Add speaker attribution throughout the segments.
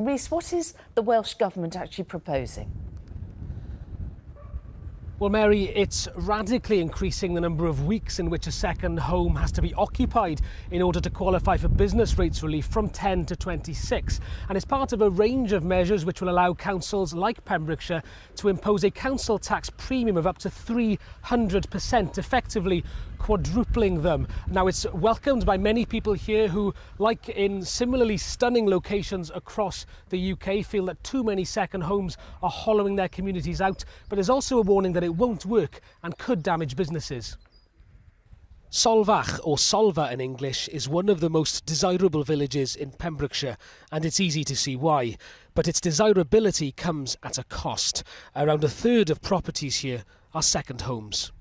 Speaker 1: Rhys, what is the Welsh Government actually proposing?
Speaker 2: Well, Mary, it's radically increasing the number of weeks in which a second home has to be occupied in order to qualify for business rates relief from 10 to 26. And it's part of a range of measures which will allow councils like Pembrokeshire to impose a council tax premium of up to 300%, effectively quadrupling them. Now, it's welcomed by many people here who, like in similarly stunning locations across the UK, feel that too many second homes are hollowing their communities out. But there's also a warning that it won't work and could damage businesses. Solfach, or Solva in English, is one of the most desirable villages in Pembrokeshire, and it's easy to see why. But its desirability comes at a cost. Around a third of properties here are second homes.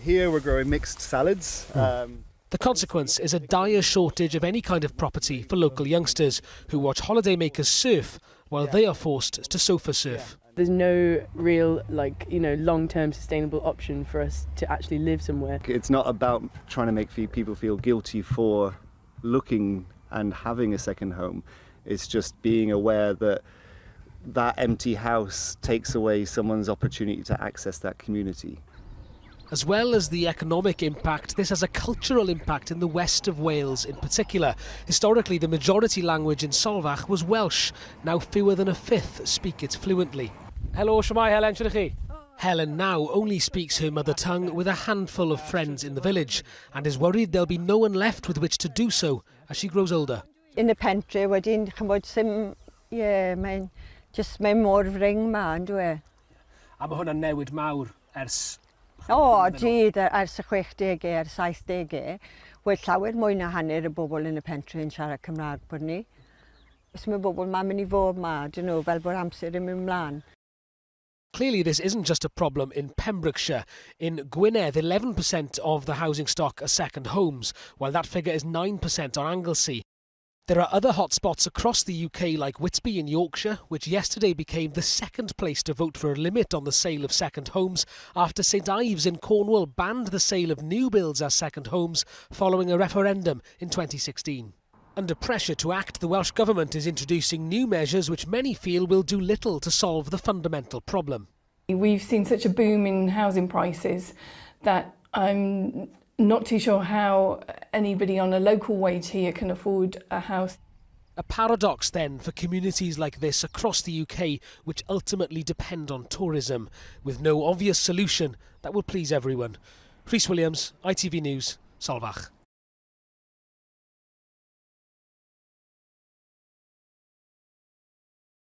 Speaker 3: Here we're growing mixed salads.
Speaker 2: The consequence is a dire shortage of any kind of property for local youngsters who watch holidaymakers surf while they are forced to sofa surf.
Speaker 4: There's no real, long-term sustainable option for us to actually live somewhere.
Speaker 3: It's not about trying to make people feel guilty for looking and having a second home. It's just being aware that that empty house takes away someone's opportunity to access that community.
Speaker 2: As well as the economic impact, this has a cultural impact in the west of Wales in particular. Historically, the majority language in Solfach was Welsh. Now fewer than a fifth speak it fluently. Hello, shwmae, Helen, shwd chi? Helen now only speaks her mother tongue with a handful of friends in the village and is worried there'll be no one left with which to do so as she grows older.
Speaker 5: In y pentre wedyn, chymod, mae'n mor fring ma, yndw e.
Speaker 2: A mae hwnna'n newid mawr ers...
Speaker 5: O, dyd, ers y 60au, ers 70au, wedi llawer mwy na hanner y bobl yn y pentre yn siarad Cymraeg bod ni. Os mae bobl ma'n mynd I fod ma, dyn nhw, fel bod amser yn mynd mlaen.
Speaker 2: Clearly, this isn't just a problem in Pembrokeshire. In Gwynedd, 11% of the housing stock are second homes, while that figure is 9% on Anglesey. There are other hotspots across the UK like Whitby in Yorkshire, which yesterday became the second place to vote for a limit on the sale of second homes after St Ives in Cornwall banned the sale of new builds as second homes following a referendum in 2016. Under pressure to act, the Welsh Government is introducing new measures which many feel will do little to solve the fundamental problem.
Speaker 6: We've seen such a boom in housing prices that I'm not too sure how anybody on a local wage here can afford a house.
Speaker 2: A paradox then for communities like this across the UK which ultimately depend on tourism, with no obvious solution that will please everyone. Rhys Williams, ITV News, Solfach.